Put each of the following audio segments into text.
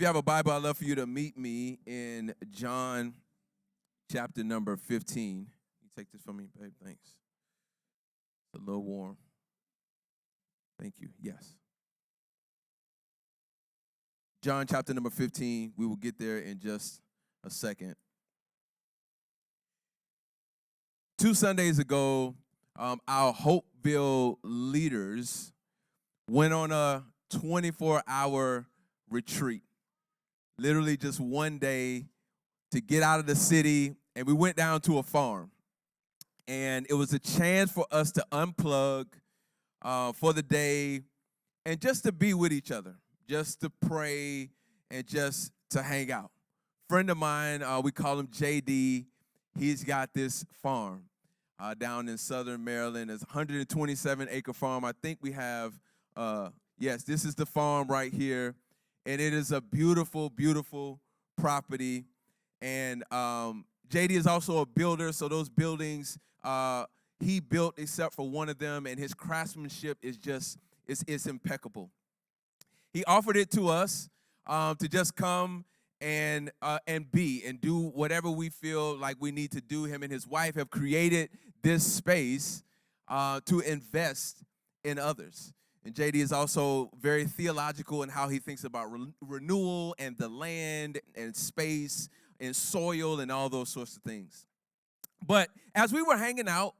you have a Bible, I'd love for you to meet me in John chapter number 15. You take this from me, babe. Thanks. It's a little warm. Thank you. Yes. John chapter number 15. We will get there in just a second. 2 Sundays ago, our HOPEVILLE leaders went on a 24-hour retreat. Literally just one day to get out of the city, and we went down to a farm. And it was a chance for us to unplug for the day and just to be with each other, just to pray and just to hang out. Friend of mine, we call him JD, he's got this farm down in southern Maryland. It's a 127-acre farm. I think we have, yes, this is the farm right here. And it is a beautiful, beautiful property. And JD is also a builder, so those buildings he built except for one of them, and his craftsmanship is just, it's impeccable. He offered it to us to just come and do whatever we feel like we need to do. Him and his wife have created this space to invest in others. And JD is also very theological in how he thinks about renewal and the land and space and soil and all those sorts of things. But as we were hanging out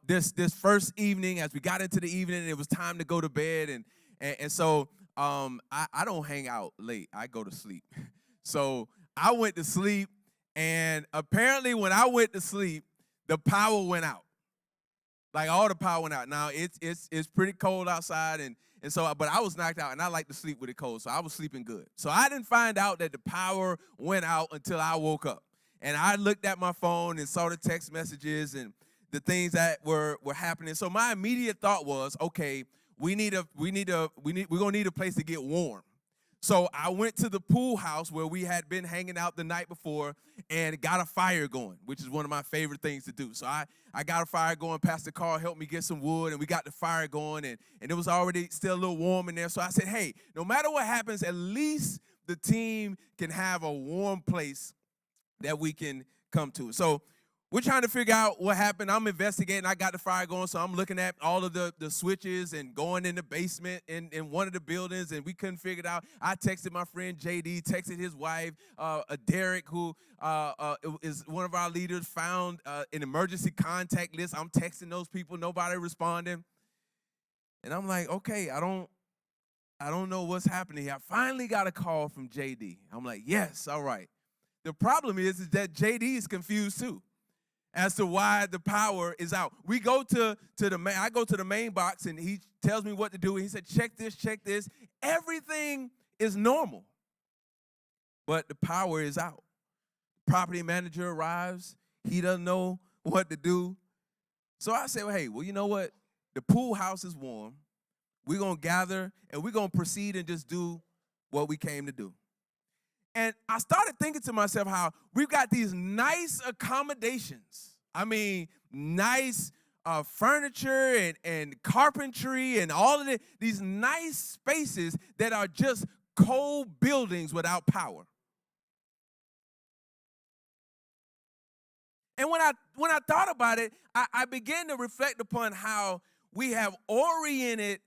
this first evening, as we got into the evening, it was time to go to bed. And so I don't hang out late. I go to sleep. So I went to sleep, and apparently when I went to sleep, the power went out. Like, all the power went out. Now, it's pretty cold outside, and so, but I was knocked out, and I like to sleep with it cold, so I was sleeping good. So I didn't find out that the power went out until I woke up. And I looked at my phone and saw the text messages and the things that were happening. So my immediate thought was, okay, we're gonna need a place to get warm. So I went to the pool house where we had been hanging out the night before and got a fire going, which is one of my favorite things to do. So I got a fire going. Pastor Carl helped me get some wood, and we got the fire going, and it was already still a little warm in there. So I said, hey, no matter what happens, at least the team can have a warm place that we can come to. So we're trying to figure out what happened. I'm investigating. I got the fire going, so I'm looking at all of the switches and going in the basement in one of the buildings, and we couldn't figure it out. I texted my friend JD, texted his wife, Derek, who is one of our leaders, found an emergency contact list. I'm texting those people, nobody responding. And I'm like, okay, I don't know what's happening here. I finally got a call from JD. I'm like, yes, all right. The problem is that JD is confused too as to why the power is out. We go to I go to the main box, and he tells me what to do. He said, check this, check this. Everything is normal, but the power is out. Property manager arrives. He doesn't know what to do. So I said, well, hey, well, you know what? The pool house is warm. We're going to gather, and we're going to proceed and just do what we came to do. And I started thinking to myself how we've got these nice accommodations. I mean, nice furniture and carpentry and all of these nice spaces that are just cold buildings without power. And when I thought about it, I began to reflect upon how we have oriented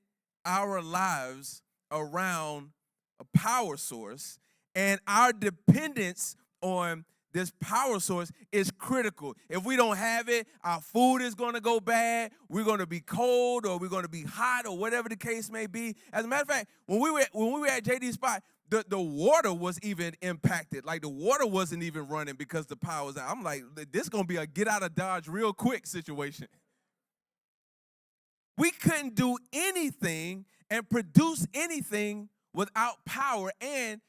our lives around a power source. And our dependence on this power source is critical. If we don't have it, our food is going to go bad. We're going to be cold, or we're going to be hot, or whatever the case may be. As a matter of fact, when we were at JD's spot, the water was even impacted. Like, the water wasn't even running because the power was out. I'm like, this is going to be a get out of Dodge real quick situation. We couldn't do anything and produce anything without power, and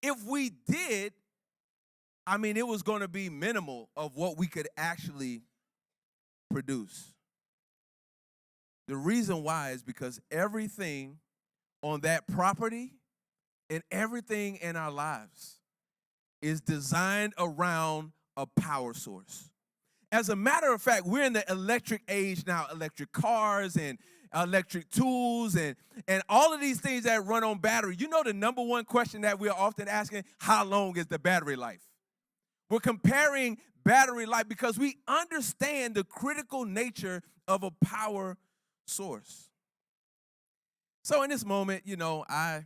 if we did, I mean, it was going to be minimal of what we could actually produce. The reason why is because everything on that property and everything in our lives is designed around a power source. As a matter of fact, we're in the electric age now, electric cars and electric tools and all of these things that run on battery. You know the number one question that we're often asking, how long is the battery life? We're comparing battery life because we understand the critical nature of a power source. So in this moment, I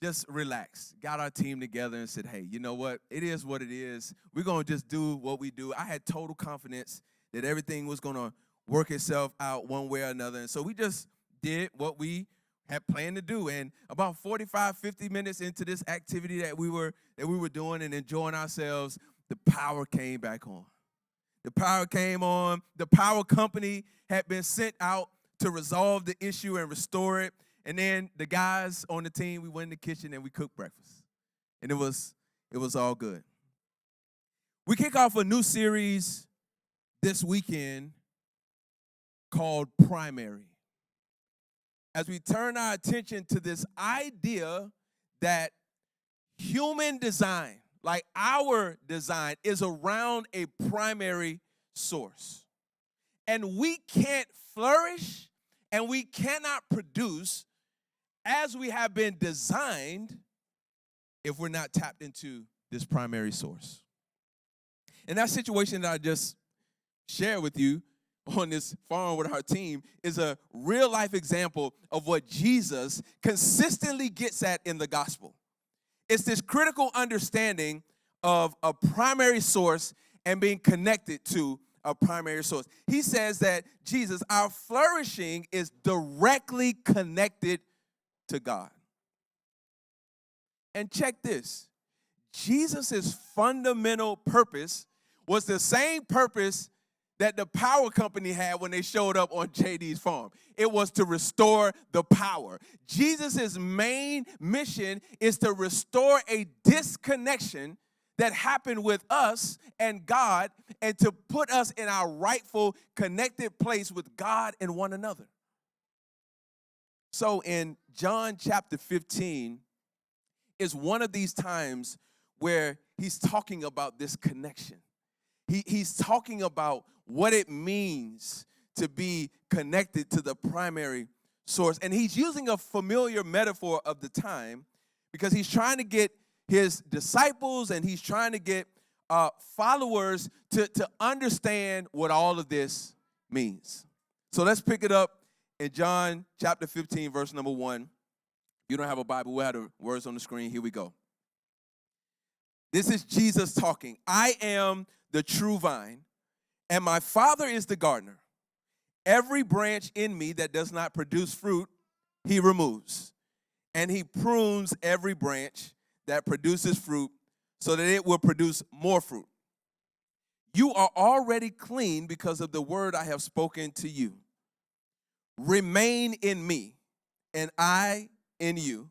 just relaxed, got our team together and said, hey, you know what? It is what it is. We're going to just do what we do. I had total confidence that everything was going to work itself out one way or another. And so we just did what we had planned to do. And about 45, 50 minutes into this activity that we were doing and enjoying ourselves, the power came back on. The power came on. The power company had been sent out to resolve the issue and restore it. And then the guys on the team, we went in the kitchen and we cooked breakfast. And it was all good. We kick off a new series this weekend called Primary. As we turn our attention to this idea that human design, like our design, is around a primary source. And we can't flourish and we cannot produce as we have been designed if we're not tapped into this primary source. And that situation that I just shared with you on this farm with our team is a real life example of what Jesus consistently gets at in the gospel. It's this critical understanding of a primary source and being connected to a primary source. He says that Jesus, our flourishing is directly connected to God. And check this. Jesus' fundamental purpose was the same purpose that the power company had when they showed up on JD's farm. It was to restore the power. Jesus' main mission is to restore a disconnection that happened with us and God and to put us in our rightful connected place with God and one another. So in John chapter 15 is one of these times where he's talking about this connection. He's talking about what it means to be connected to the primary source. And he's using a familiar metaphor of the time because he's trying to get his disciples and he's trying to get followers to understand what all of this means. So let's pick it up in John chapter 15, verse number 1. If you don't have a Bible, we'll have the words on the screen. Here we go. This is Jesus talking. I am the true vine, and my Father is the gardener. Every branch in me that does not produce fruit, he removes. And he prunes every branch that produces fruit so that it will produce more fruit. You are already clean because of the word I have spoken to you. Remain in me, and I in you.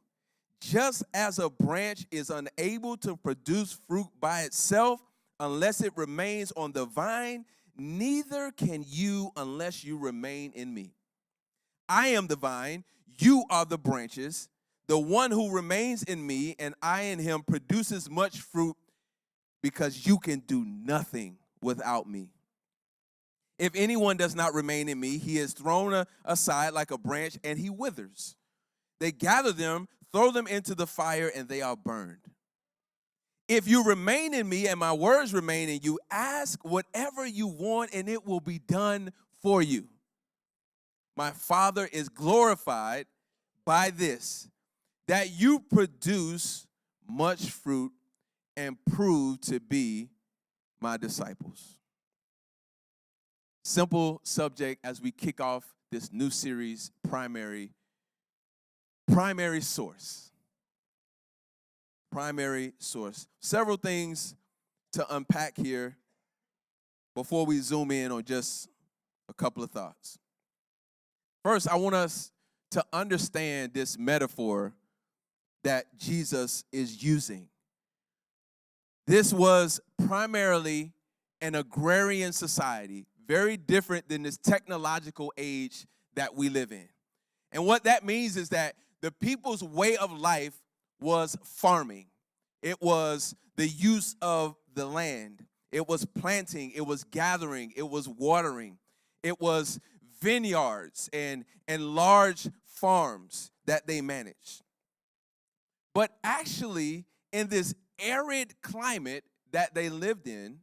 Just as a branch is unable to produce fruit by itself unless it remains on the vine, neither can you unless you remain in me. I am the vine, you are the branches. The one who remains in me and I in him produces much fruit because you can do nothing without me. If anyone does not remain in me, he is thrown aside like a branch and he withers. They gather them, throw them into the fire, and they are burned. If you remain in me and my words remain in you, ask whatever you want and it will be done for you. My Father is glorified by this, that you produce much fruit and prove to be my disciples. Simple subject as we kick off this new series, Primary Source. Primary source. Several things to unpack here before we zoom in on just a couple of thoughts. First, I want us to understand this metaphor that Jesus is using. This was primarily an agrarian society, very different than this technological age that we live in. And what that means is that the people's way of life was farming. It was the use of the land. It was planting. It was gathering. It was watering. It was vineyards and large farms that they managed. But actually, in this arid climate that they lived in,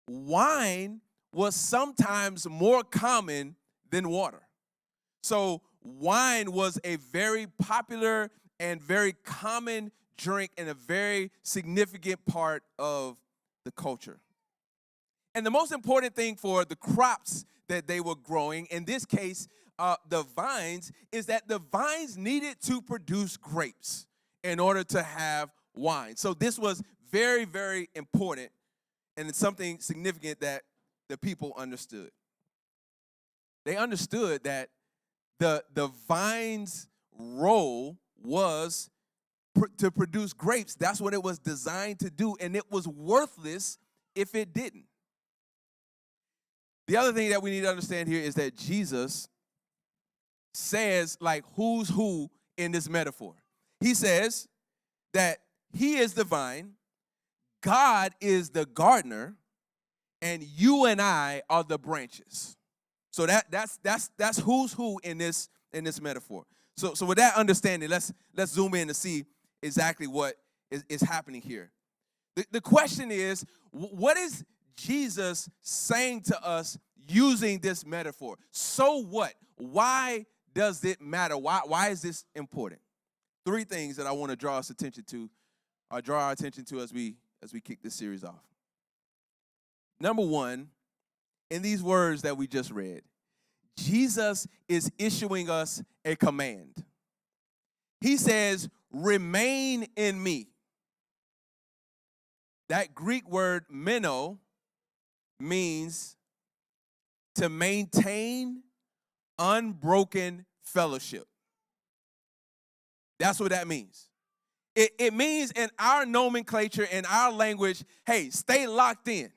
wine was sometimes more common than water. So wine was a very popular and very common drink and a very significant part of the culture. And the most important thing for the crops that they were growing, in this case, the vines, is that the vines needed to produce grapes in order to have wine. So this was very, very important, and it's something significant that the people understood. They understood that the vine's role was to produce grapes. That's what it was designed to do, and it was worthless if it didn't. The other thing that we need to understand here is that Jesus says, like, who's who in this metaphor. He says that he is the vine, God is the gardener, and you and I are the branches. So that's who's who in this metaphor. So with that understanding, let's zoom in to see exactly what is happening here. The question is, what is Jesus saying to us using this metaphor? So what? Why does it matter? Why is this important? Three things that I want to draw our attention to as we kick this series off. Number one, in these words that we just read, Jesus is issuing us a command. He says, remain in me. That Greek word meno means to maintain unbroken fellowship. That's what that means. It means in our nomenclature, in our language, hey, stay locked in.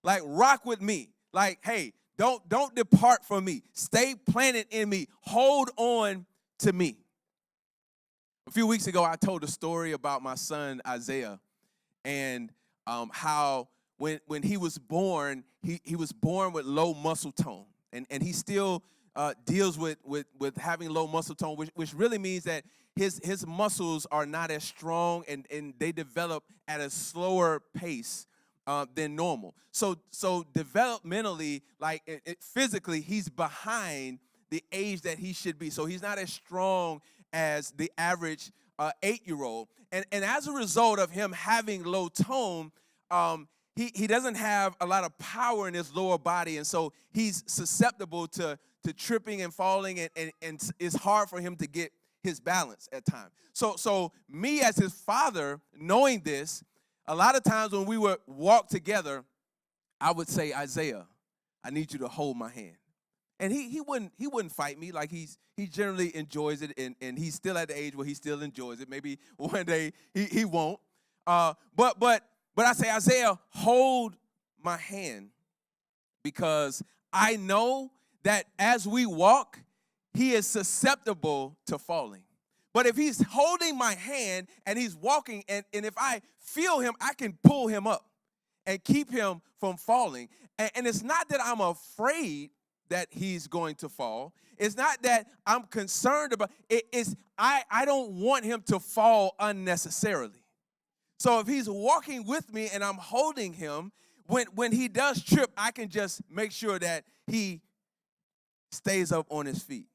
Like, rock with me. Like, hey, don't depart from me. Stay planted in me. Hold on to me. A few weeks ago, I told a story about my son, Isaiah, and how when he was born, he was born with low muscle tone. And he still deals with having low muscle tone, which really means that his muscles are not as strong and they develop at a slower pace than normal. So developmentally, like physically, he's behind the age that he should be. So he's not as strong as the average 8-year-old. And as a result of him having low tone, he doesn't have a lot of power in his lower body, and so he's susceptible to tripping and falling, and it's hard for him to get his balance at times. So me as his father, knowing this, a lot of times when we would walk together, I would say, Isaiah, I need you to hold my hand. And he wouldn't fight me. Like, he generally enjoys it, and he's still at the age where he still enjoys it. Maybe one day he won't. But I say, Isaiah, hold my hand, because I know that as we walk, he is susceptible to falling. But if he's holding my hand and he's walking, and if I feel him, I can pull him up and keep him from falling. And it's not that I'm afraid that he's going to fall. It's not that I'm concerned about it. I don't want him to fall unnecessarily. So if he's walking with me and I'm holding him, when he does trip, I can just make sure that he stays up on his feet.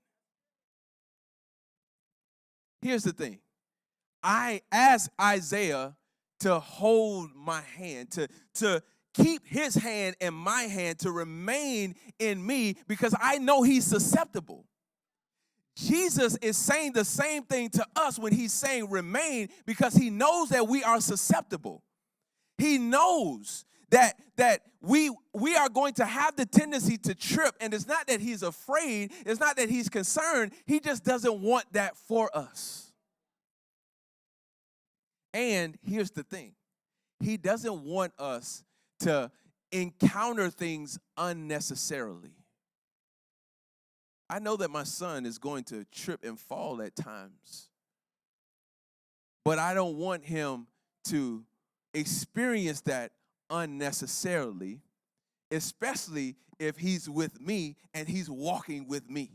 Here's the thing. I asked Isaiah to hold my hand, to keep his hand in my hand, to remain in me, because I know he's susceptible. Jesus is saying the same thing to us when he's saying remain, because he knows that we are susceptible. He knows that we are going to have the tendency to trip, and it's not that he's afraid, it's not that he's concerned, he just doesn't want that for us. And here's the thing. He doesn't want us to encounter things unnecessarily. I know that my son is going to trip and fall at times, but I don't want him to experience that unnecessarily, especially if he's with me and he's walking with me.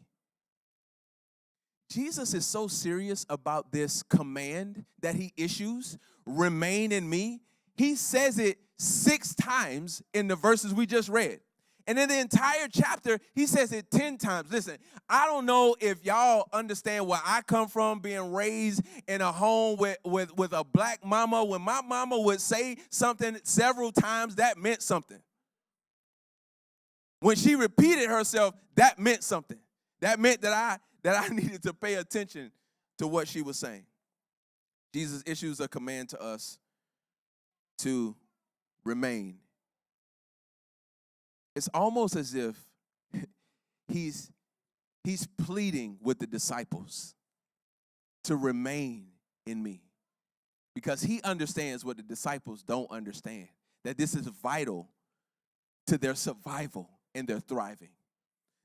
Jesus is so serious about this command that he issues, remain in me. He says it 6 times in the verses we just read. And in the entire chapter, he says it 10 times. Listen, I don't know if y'all understand where I come from, being raised in a home with a black mama. When my mama would say something several times, that meant something. When she repeated herself, that meant something. That meant that I needed to pay attention to what she was saying. Jesus issues a command to us to remain. It's almost as if he's pleading with the disciples to remain in me, because he understands what the disciples don't understand, that this is vital to their survival and their thriving.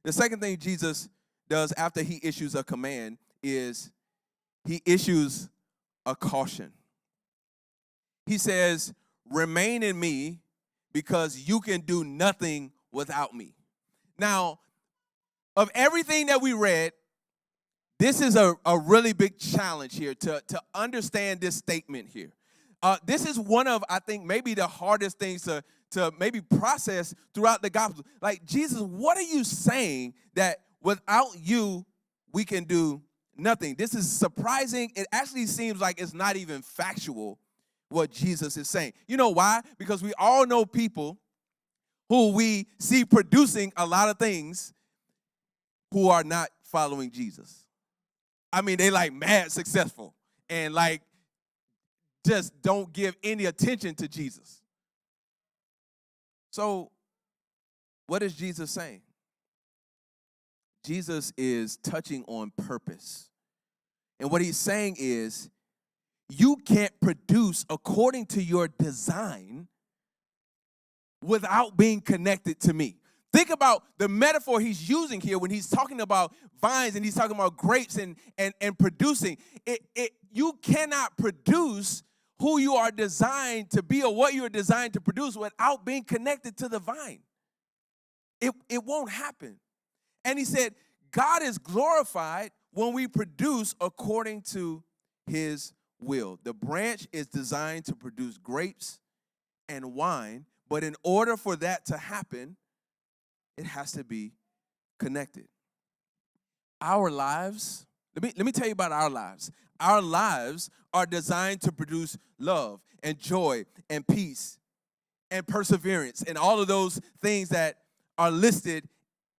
The second thing Jesus does after he issues a command is he issues a caution. He says, remain in me because you can do nothing without me. Now, of everything that we read, this is a really big challenge here to understand this statement here. This is one of, I think, maybe the hardest things to maybe process throughout the gospel. Like, Jesus, what are you saying that without you, we can do nothing? This is surprising. It actually seems like it's not even factual what Jesus is saying. You know why? Because we all know people who we see producing a lot of things who are not following Jesus. I mean, they like mad successful and like just don't give any attention to Jesus. So what is Jesus saying? Jesus is touching on purpose. And what he's saying is, you can't produce according to your design without being connected to me. Think about the metaphor he's using here when he's talking about vines and he's talking about grapes and producing. You cannot produce who you are designed to be or what you are designed to produce without being connected to the vine. It won't happen. And he said, God is glorified when we produce according to his will. The branch is designed to produce grapes and wine, but in order for that to happen, it has to be connected. Our lives, let me tell you about our lives. Our lives are designed to produce love and joy and peace and perseverance and all of those things that are listed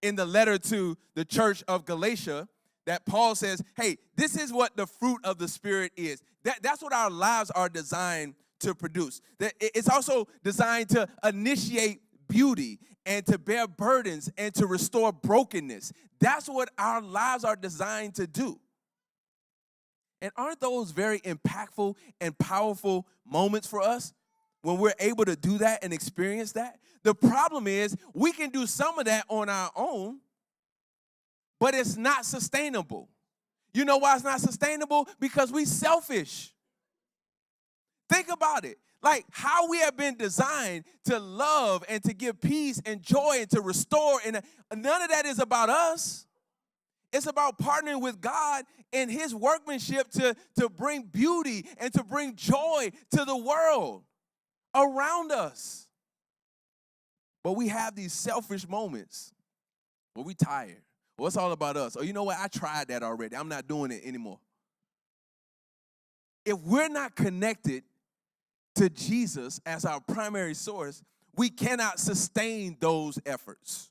in the letter to the church of Galatia, that Paul says, hey, this is what the fruit of the Spirit is. That's what our lives are designed to produce. It's also designed to initiate beauty and to bear burdens and to restore brokenness. That's what our lives are designed to do. And aren't those very impactful and powerful moments for us when we're able to do that and experience that? The problem is we can do some of that on our own, but it's not sustainable. You know why it's not sustainable? Because we're selfish. Think about it. Like how we have been designed to love and to give peace and joy and to restore. And none of that is about us. It's about partnering with God in his workmanship to bring beauty and to bring joy to the world around us. But we have these selfish moments where we tired. Well, it's all about us. Oh, you know what? I tried that already. I'm not doing it anymore. If we're not connected to Jesus as our primary source, we cannot sustain those efforts.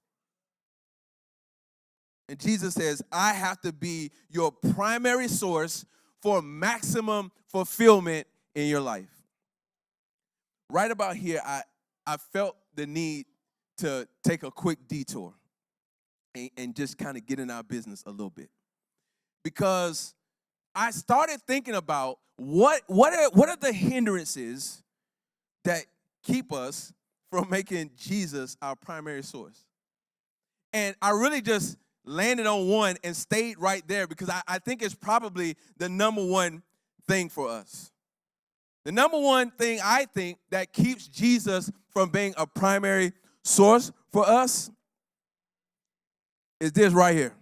And Jesus says, I have to be your primary source for maximum fulfillment in your life. Right about here, I felt the need to take a quick detour and just kind of get in our business a little bit. Because I started thinking about what are the hindrances that keep us from making Jesus our primary source. And I really just landed on one and stayed right there because I think it's probably the number one thing for us. The number one thing I think that keeps Jesus from being a primary source for us is this right here.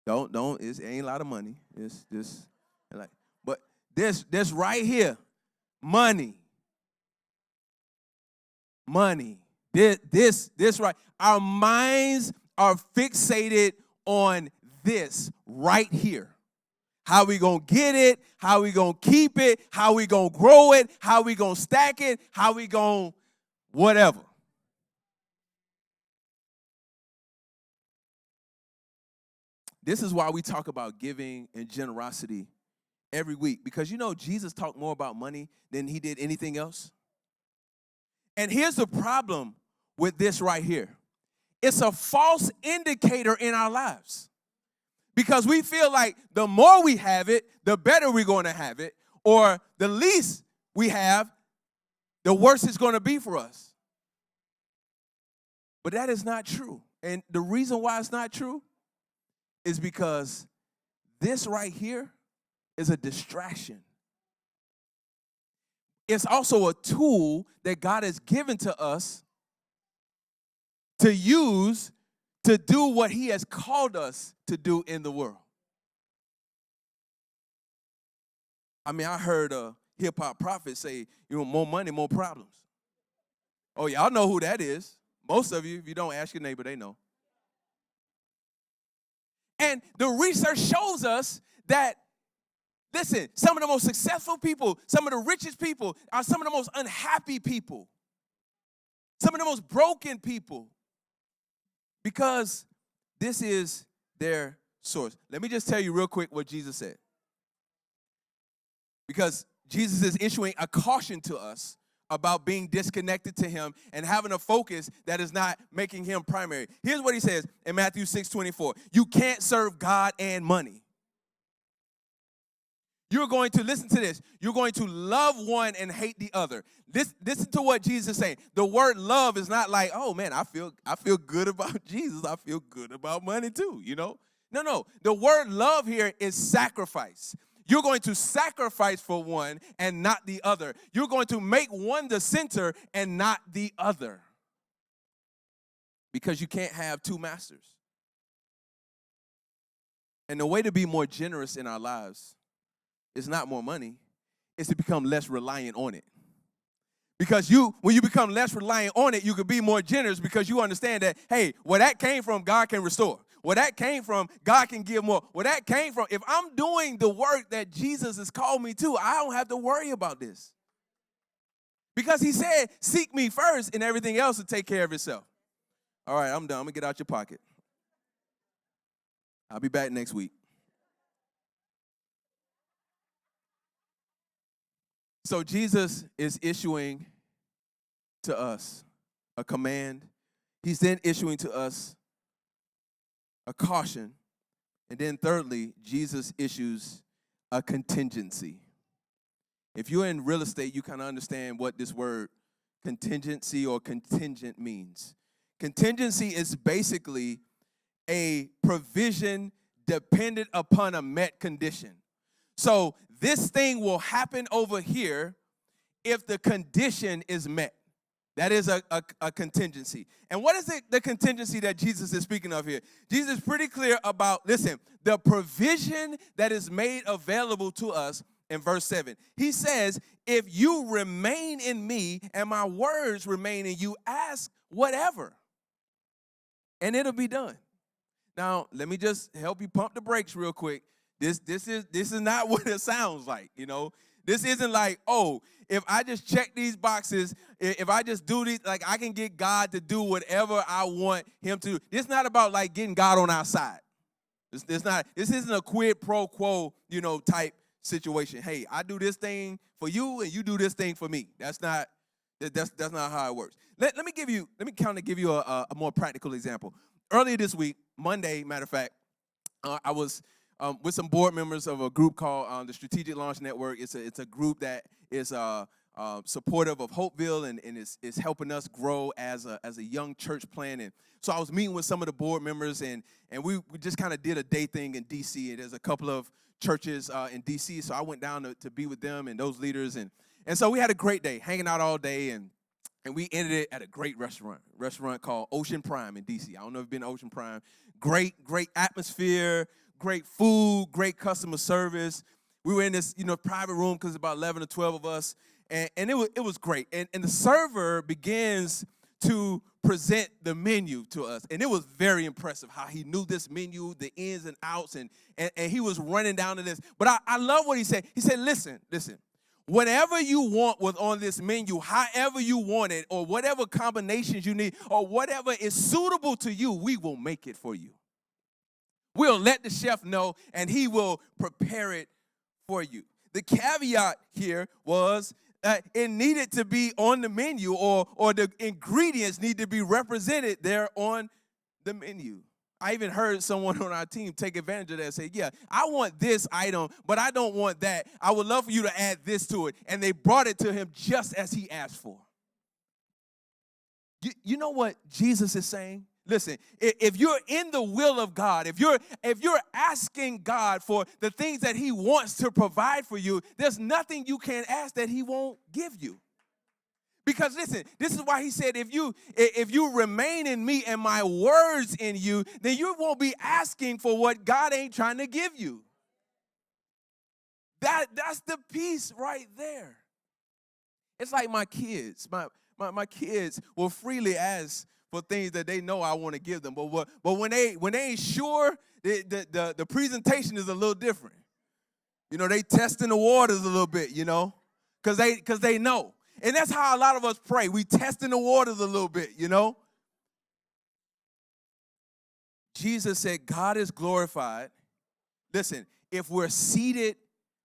Don't, it ain't a lot of money. It's just like, but this right here, money. This right. Our minds are fixated on this right here. How we gonna get it, how we gonna keep it, how we gonna grow it, how we gonna stack it, how we gonna whatever. This is why we talk about giving and generosity every week, because you know Jesus talked more about money than he did anything else. And here's the problem with this right here. It's a false indicator in our lives, because we feel like the more we have it, the better we're going to have it, or the least we have, the worse it's going to be for us. But that is not true. And the reason why it's not true is because this right here is a distraction. It's also a tool that God has given to us to use to do what he has called us to do in the world. I mean, I heard a hip-hop prophet say, you know, more money, more problems. Oh, y'all know who that is. Most of you, if you don't ask your neighbor, they know. And the research shows us that, listen, some of the most successful people, some of the richest people are some of the most unhappy people, some of the most broken people, because this is their source. Let me just tell you real quick what Jesus said, because Jesus is issuing a caution to us about being disconnected to him and having a focus that is not making him primary. Here's what he says in Matthew 6:24. You can't serve God and money. You're going to, listen to this, you're going to love one and hate the other. Listen to what Jesus is saying. The word love is not like, oh man, I feel good about Jesus. I feel good about money too, you know? No. The word love here is sacrifice. You're going to sacrifice for one and not the other. You're going to make one the center and not the other, because you can't have two masters. And the way to be more generous in our lives is not more money. It's to become less reliant on it. Because when you become less reliant on it, you can be more generous, because you understand that, hey, where that came from, God can restore. Where that came from, God can give more. Where that came from, if I'm doing the work that Jesus has called me to, I don't have to worry about this. Because he said, seek me first and everything else will take care of itself. All right, I'm done. I'm going to get out your pocket. I'll be back next week. So Jesus is issuing to us a command. He's then issuing to us a caution. And then thirdly, Jesus issues a contingency. If you're in real estate, you kind of understand what this word contingency or contingent means. Contingency is basically a provision dependent upon a met condition. So this thing will happen over here if the condition is met. That is a contingency. And what is the contingency that Jesus is speaking of here? Jesus is pretty clear about, listen, the provision that is made available to us in verse 7. He says, if you remain in me and my words remain in you, ask whatever, and it'll be done. Now, let me just help you pump the brakes real quick. This is not what it sounds like, you know. This isn't like, oh, if I just check these boxes, if I just do these, like I can get God to do whatever I want him to do. It's not about like getting God on our side. This isn't a quid pro quo, you know, type situation. Hey, I do this thing for you and you do this thing for me. That's not how it works. Let me kind of give you a more practical example. Earlier this week, Monday, matter of fact, I was with some board members of a group called the Strategic Launch Network. It's a group that is supportive of Hopeville and is helping us grow as a young church plant. And so I was meeting with some of the board members, and we just kind of did a day thing in D.C. And there's a couple of churches in D.C., so I went down to be with them and those leaders. And so we had a great day, hanging out all day. And And we ended it at a great restaurant called Ocean Prime in D.C. I don't know if you've been to Ocean Prime. Great atmosphere, great food, great customer service. We were in this, private room because about 11 or 12 of us, and it was great. And the server begins to present the menu to us, and it was very impressive how he knew this menu, the ins and outs, and he was running down to this. But I love what he said. He said, listen. Whatever you want was on this menu, however you want it, or whatever combinations you need, or whatever is suitable to you, we will make it for you. We'll let the chef know, and he will prepare it for you. The caveat here was it needed to be on the menu, or the ingredients need to be represented there on the menu. I even heard someone on our team take advantage of that and say, yeah, I want this item, but I don't want that. I would love for you to add this to it. And they brought it to him just as he asked for. You know what Jesus is saying? Listen, if you're in the will of God, if you're asking God for the things that he wants to provide for you, there's nothing you can ask that he won't give you. Because listen, this is why he said, if you remain in me and my words in you, then you won't be asking for what God ain't trying to give you. That's the peace right there. It's like my kids. My kids will freely ask for things that they know I want to give them. But when they ain't sure, the presentation is a little different. They testing the waters a little bit, because they know. And that's how a lot of us pray. We testing the waters a little bit, Jesus said God is glorified. Listen, if we're seated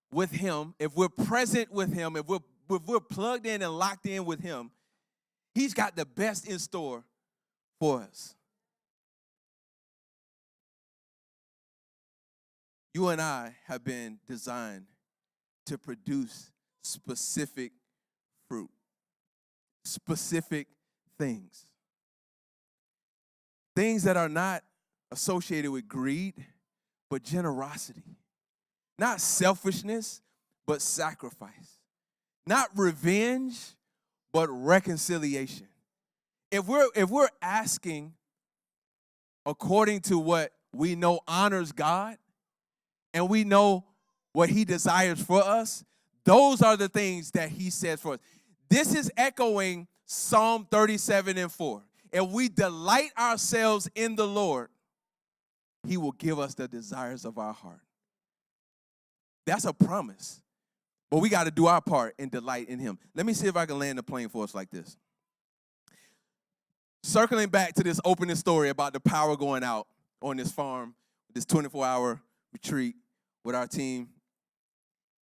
with him, if we're present with him, if we're plugged in and locked in with him, he's got the best in store for us. You and I have been designed to produce specific fruit, specific things that are not associated with greed, but generosity, not selfishness, but sacrifice, not revenge, but reconciliation. If we're asking according to what we know honors God, and we know what he desires for us, those are the things that he says for us. This is echoing Psalm 37:4. If we delight ourselves in the Lord, he will give us the desires of our heart. That's a promise. But we got to do our part and delight in him. Let me see if I can land the plane for us like this. Circling back to this opening story about the power going out on this farm, this 24-hour retreat with our team.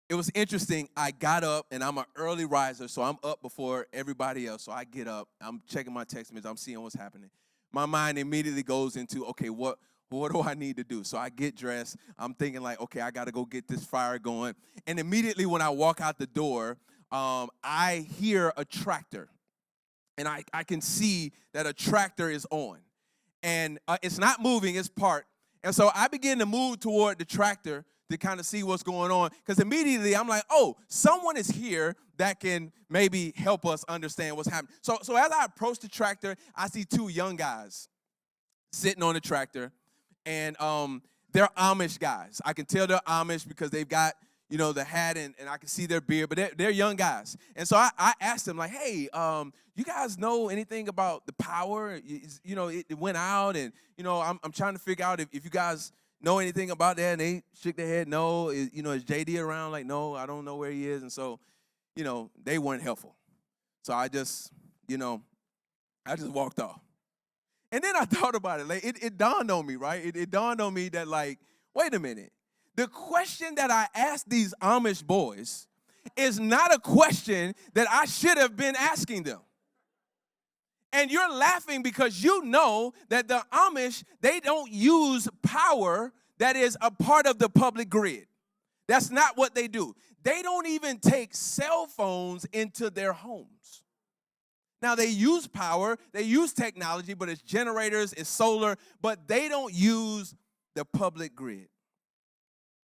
It was interesting. I got up, and I'm an early riser, so I'm up before everybody else. So I get up. I'm checking my text messages. I'm seeing what's happening. My mind immediately goes into, okay, what do I need to do? So I get dressed. I'm thinking like, okay, I got to go get this fire going. And immediately when I walk out the door, I hear a tractor. And I can see that a tractor is on. And it's not moving, it's parked. And so I begin to move toward the tractor to kind of see what's going on. Because immediately I'm like, oh, someone is here that can maybe help us understand what's happening. So as I approach the tractor, I see two young guys sitting on the tractor. And they're Amish guys. I can tell they're Amish because they've got, the hat and I can see their beard. But they're young guys. And so I asked them, like, hey, you guys know anything about the power? It went out. And, I'm trying to figure out if you guys know anything about that. And they shook their head, no. Is JD around? Like, no, I don't know where he is. And so, they weren't helpful. So I just walked off. And then I thought about it. Like, it dawned on me, right? It dawned on me that, like, wait a minute. The question that I asked these Amish boys is not a question that I should have been asking them. And you're laughing because you know that the Amish, they don't use power that is a part of the public grid. That's not what they do. They don't even take cell phones into their homes. Now, they use power, they use technology, but it's generators, it's solar, but they don't use the public grid.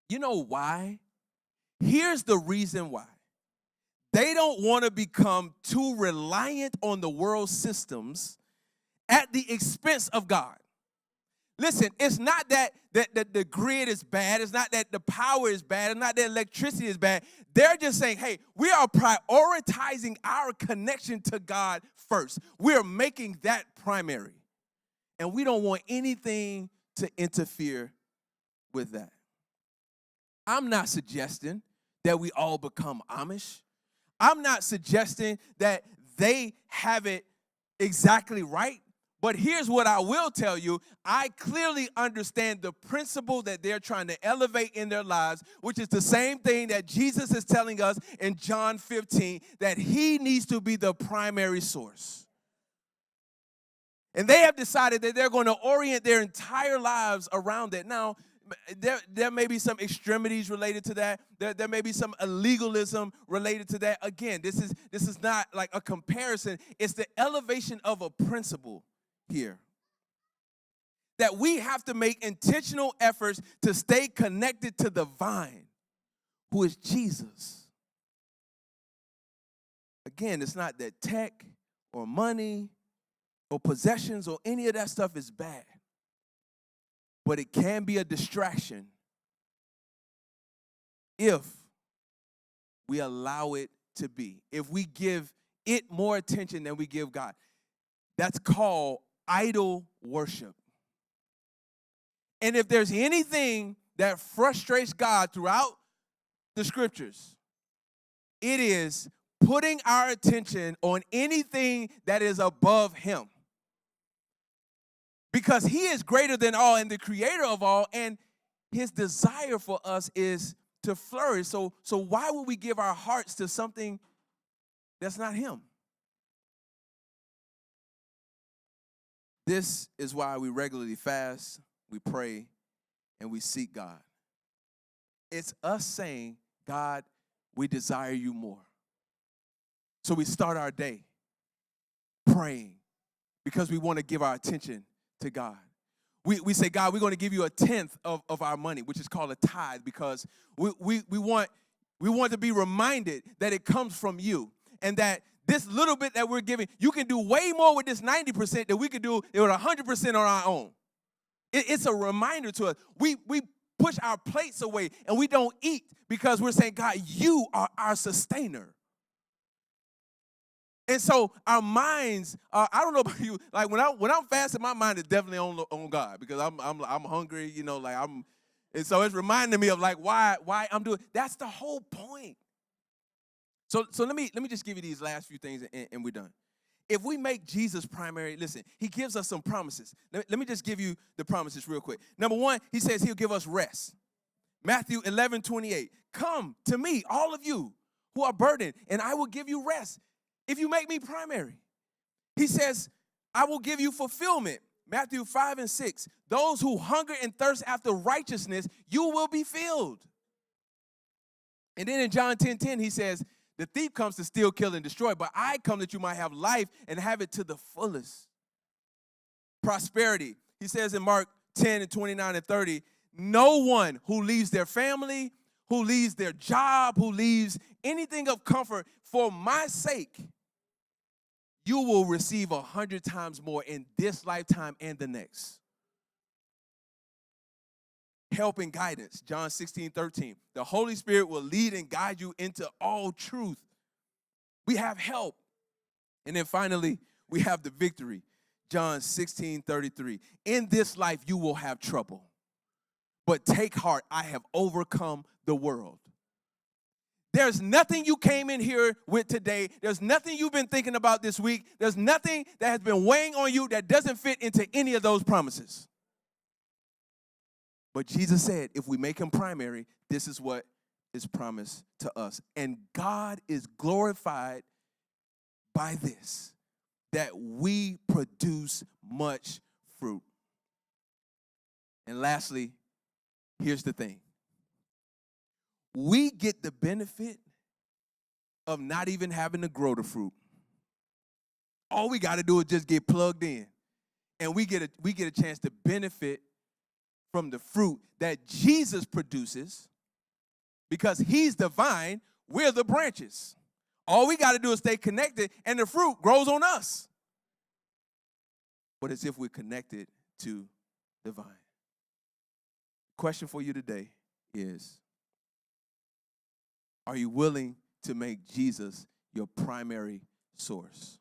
You know why? Here's the reason why. they don't want to become too reliant on the world systems at the expense of God. Listen, it's not that the grid is bad. It's not that the power is bad. It's not that electricity is bad. They're just saying, hey, we are prioritizing our connection to God first. We are making that primary. And we don't want anything to interfere with that. I'm not suggesting that we all become Amish. I'm not suggesting that they have it exactly right. But here's what I will tell you. I clearly understand the principle that they're trying to elevate in their lives, which is the same thing that Jesus is telling us in John 15, that he needs to be the primary source. And they have decided that they're going to orient their entire lives around it. Now, there may be some extremities related to that. There may be some illegalism related to that. Again, this is not like a comparison. It's the elevation of a principle here. That we have to make intentional efforts to stay connected to the vine, who is Jesus. Again, it's not that tech or money or possessions or any of that stuff is bad. But it can be a distraction if we allow it to be. If we give it more attention than we give God. That's called idol worship. And if there's anything that frustrates God throughout the scriptures, it is putting our attention on anything that is above him. Because he is greater than all and the creator of all, and his desire for us is to flourish. So why would we give our hearts to something that's not him? This is why we regularly fast, we pray, and we seek God. It's us saying, God, we desire you more. So we start our day praying because we want to give our attention to God. We say, God, we're going to give you 1/10 of our money, which is called a tithe, because we want to be reminded that it comes from you, and that this little bit that we're giving, you can do way more with this 90% than we could do with 100% on our own. It's a reminder to us. We push our plates away and we don't eat because we're saying, God, you are our sustainer. And so our minds, I don't know about you, like when I'm fasting, my mind is definitely on God, because I'm hungry, and so it's reminding me of like why I'm doing. That's the whole point. So let me just give you these last few things and we're done. If we make Jesus primary, listen, he gives us some promises. Let me just give you the promises real quick. Number one, he says he'll give us rest. Matthew 11:28. Come to me, all of you who are burdened, and I will give you rest. If you make me primary. He says, I will give you fulfillment. Matthew 5:6. Those who hunger and thirst after righteousness, you will be filled. And then in John 10:10, he says, the thief comes to steal, kill, and destroy, but I come that you might have life and have it to the fullest. Prosperity. He says in Mark 10:29 and 30, no one who leaves their family, who leaves their job, who leaves anything of comfort for my sake, you will receive 100 times more in this lifetime and the next. Help and guidance, John 16:13. The Holy Spirit will lead and guide you into all truth. We have help. And then finally, we have the victory, John 16:33. In this life, you will have trouble. But take heart, I have overcome the world. There's nothing you came in here with today. There's nothing you've been thinking about this week. There's nothing that has been weighing on you that doesn't fit into any of those promises. But Jesus said, if we make him primary, this is what is promised to us. And God is glorified by this, that we produce much fruit. And lastly, here's the thing. We get the benefit of not even having to grow the fruit. All we got to do is just get plugged in. And we get a chance to benefit from the fruit that Jesus produces, because he's the vine, we're the branches. All we got to do is stay connected, and the fruit grows on us. But as if we're connected to the vine. Question for you today is, are you willing to make Jesus your primary source?